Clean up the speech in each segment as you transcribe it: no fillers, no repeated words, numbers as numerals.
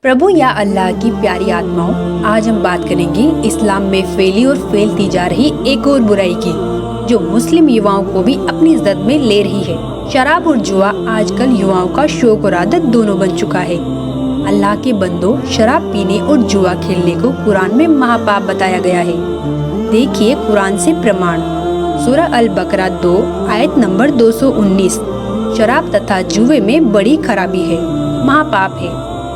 प्रभु या अल्लाह की प्यारी आत्माओं, आज हम बात करेंगे इस्लाम में फैली और फैलती जा रही एक और बुराई की, जो मुस्लिम युवाओं को भी अपनी इज्जत में ले रही है। शराब और जुआ आजकल युवाओं का शौक और आदत दोनों बन चुका है। अल्लाह के बंदों, शराब पीने और जुआ खेलने को कुरान में महापाप बताया गया है। देखिए कुरान से प्रमाण। सूरह अल बकरा 2 आयत नंबर 219। शराब तथा जुए में बड़ी खराबी है, महापाप है।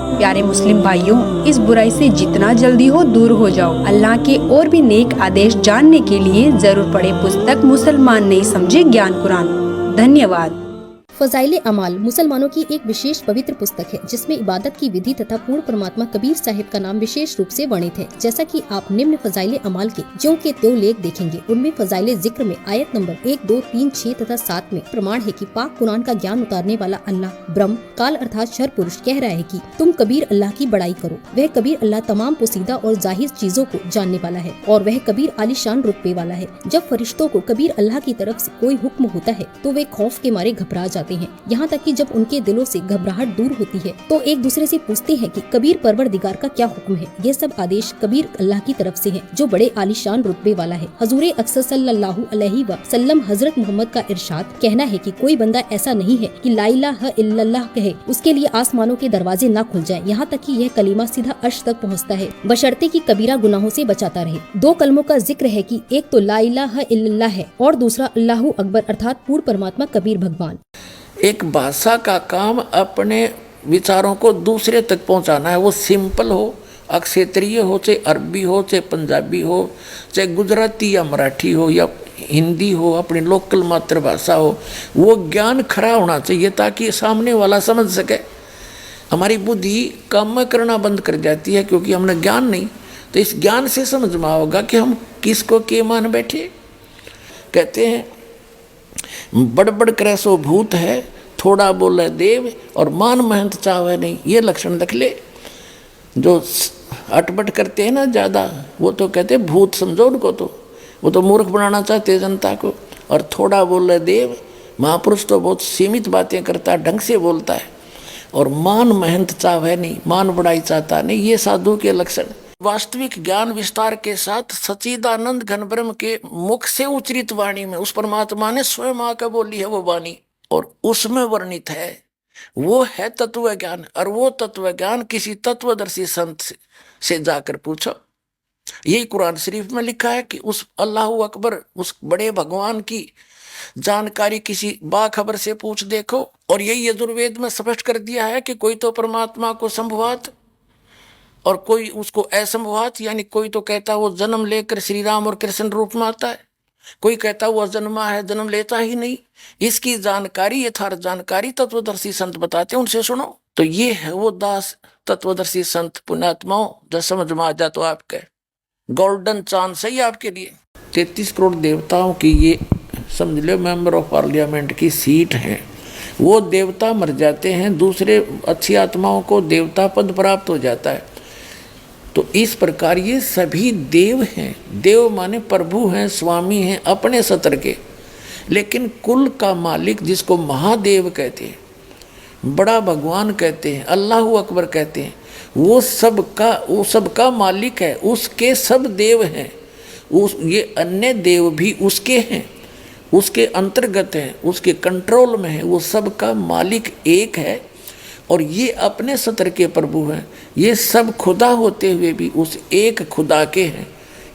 प्यारे मुस्लिम भाइयों, इस बुराई से जितना जल्दी हो दूर हो जाओ। अल्लाह के और भी नेक आदेश जानने के लिए जरूर पढ़े पुस्तक मुसलमान नहीं समझे ज्ञान कुरान। धन्यवाद। फजाइले अमाल मुसलमानों की एक विशेष पवित्र पुस्तक है, जिसमें इबादत की विधि तथा पूर्ण परमात्मा कबीर साहिब का नाम विशेष रूप से वर्णित है। जैसा कि आप निम्न फजाइले अमाल के ज्यों के त्यों लेख देखेंगे। उनमें फजाइले जिक्र में आयत नंबर 1, 2, 3, 6 तथा 7 में प्रमाण है कि पाक कुरान का ज्ञान उतारने वाला अल्लाह ब्रह्म काल अर्थात शर पुरुष कह रहा है कि तुम कबीर अल्लाह की बड़ाई करो। वह कबीर अल्लाह तमाम पोसीदा और जाहिर चीजों को जानने वाला है और वह कबीर आलीशान रुतबे वाला है। जब फरिश्तों को कबीर अल्लाह की तरफ से कोई हुक्म होता है तो वे खौफ के मारे घबरा जाते हैं। यहाँ तक कि जब उनके दिलों से घबराहट दूर होती है तो एक दूसरे से पूछते हैं कि कबीर परवरदिगार का क्या हुक्म है। यह सब आदेश कबीर अल्लाह की तरफ से हैं, जो बड़े आलीशान रुतबे वाला है। हजूरे अक्सर सल्लल्लाहु अलैहि वसल्लम हजरत मोहम्मद का इरशाद कहना है कि कोई बंदा ऐसा नहीं है कि ला इलाहा इल्लल्लाह कहे उसके लिए आसमानों के दरवाजे न खुल जाए, यहाँ तक कि यह कलीमा सीधा अर्श तक पहुँचता है, बशर्ते की कबीरा गुनाहों से बचाता रहे। 2 कलमों का जिक्र है कि एक तो ला इलाहा इल्लल्लाह है और दूसरा अल्लाहु अकबर अर्थात पूर्ण परमात्मा कबीर भगवान। एक भाषा का काम अपने विचारों को दूसरे तक पहुंचाना है। वो सिंपल हो, क्षेत्रीय हो, चाहे अरबी हो, चाहे पंजाबी हो, चाहे गुजराती या मराठी हो या हिंदी हो, अपनी लोकल मातृभाषा हो, वो ज्ञान खरा होना चाहिए ताकि सामने वाला समझ सके। हमारी बुद्धि काम करना बंद कर जाती है क्योंकि हमने ज्ञान नहीं। तो इस ज्ञान से समझ में होगा कि हम किसको के मान बैठे। कहते हैं बड़बड़ करे सो भूत है, थोड़ा बोले देव और मान महंत चावे नहीं। ये लक्षण रख ले। जो अटपट करते हैं ना ज़्यादा, वो तो कहते हैं भूत समझो उनको, तो वो तो मूर्ख बनाना चाहते हैं जनता को। और थोड़ा बोले देव, महापुरुष तो बहुत सीमित बातें करता है, ढंग से बोलता है। और मान महंत चावे नहीं, मान बढ़ाई चाहता नहीं, ये साधु के लक्षण। वास्तविक ज्ञान विस्तार के साथ सच्चिदानंद घन ब्रह्म के मुख से उच्चरित वाणी में उस परमात्मा ने स्वयं आकर बोली है वो वाणी, और उसमें वर्णित है वो है तत्व ज्ञान। और वो तत्व ज्ञान किसी तत्वदर्शी संत से जाकर पूछो। यही कुरान शरीफ में लिखा है कि उस अल्लाह अकबर, उस बड़े भगवान की जानकारी किसी बाखबर से पूछ देखो। और यही यजुर्वेद में स्पष्ट कर दिया है कि कोई तो परमात्मा को संभवात और कोई उसको असंभवात, यानी कोई तो कहता है वो जन्म लेकर श्री राम और कृष्ण रूप में आता है, कोई कहता वो जन्मा है, जन्म लेता ही नहीं। इसकी जानकारी, यथार्थ जानकारी तत्वदर्शी संत बताते हैं, उनसे सुनो। तो ये है वो दास तत्वदर्शी संत पुण्यात्माओं, जो समझ में आ जा तो आपके गोल्डन चांस है आपके लिए। 33 करोड़ देवताओं की ये समझ लो मेंबर ऑफ पार्लियामेंट की सीट है। वो देवता मर जाते हैं, दूसरे अच्छी आत्माओं को देवता पद प्राप्त हो जाता है। तो इस प्रकार ये सभी देव हैं। देव माने प्रभु हैं, स्वामी हैं अपने सत्र के। लेकिन कुल का मालिक जिसको महादेव कहते हैं, बड़ा भगवान कहते हैं, अल्लाह अकबर कहते हैं, वो सबका मालिक है, उसके सब देव हैं। ये अन्य देव भी उसके हैं, उसके अंतर्गत हैं, उसके कंट्रोल में है। वो सबका मालिक एक है और ये अपने सत्र के प्रभु हैं। ये सब खुदा होते हुए भी उस एक खुदा के हैं।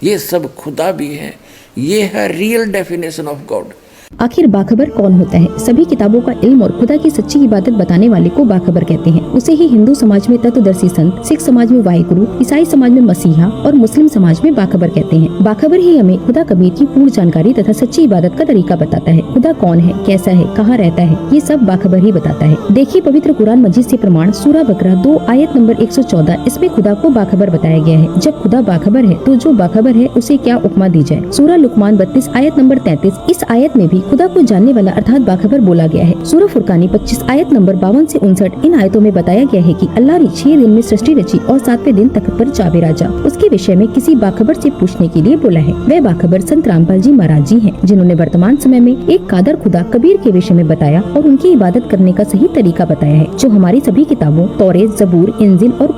ये सब खुदा भी हैं। ये है रियल डेफिनेशन ऑफ गॉड। आखिर बाखबर कौन होता है? सभी किताबों का इल्म और खुदा की सच्ची इबादत बताने वाले को बाखबर कहते हैं। उसे ही हिंदू समाज में तत्वदर्शी संत, सिख समाज में वाहिगुरु, ईसाई समाज में मसीहा और मुस्लिम समाज में बाखबर कहते हैं। बाखबर ही हमें खुदा कबीर की पूर्ण जानकारी तथा सच्ची इबादत का तरीका बताता है। खुदा कौन है, कैसा है, कहाँ रहता है, ये सब बाखबर ही बताता है। देखिए पवित्र कुरान मजीद से प्रमाण सूरह बकरा 2 आयत नंबर 114। इसमें खुदा को बाखबर बताया गया है। जब खुदा बाखबर है तो जो बाखबर है उसे क्या उपमा दी जाए। सूरह लुकमान 32 आयत नंबर 33। इस आयत में भी खुदा को जानने वाला अर्थात बाखबर बोला गया है। सूरह फुरकानी 25 आयत नंबर 52 से 59। इन आयतों में बताया गया है कि अल्लाह ने 6 दिन में सृष्टि रची और 7वें दिन तख्त पर जा बिराजा। उसके विषय में किसी बाखबर से पूछने के लिए बोला है। वह बाखबर संत रामपाल जी महाराज जी हैं, जिन्होंने वर्तमान समय में एक कादर खुदा कबीर के विषय में बताया और उनकी इबादत करने का सही तरीका बताया है, जो हमारी सभी किताबों तौरेत, जबूर, इंजिल और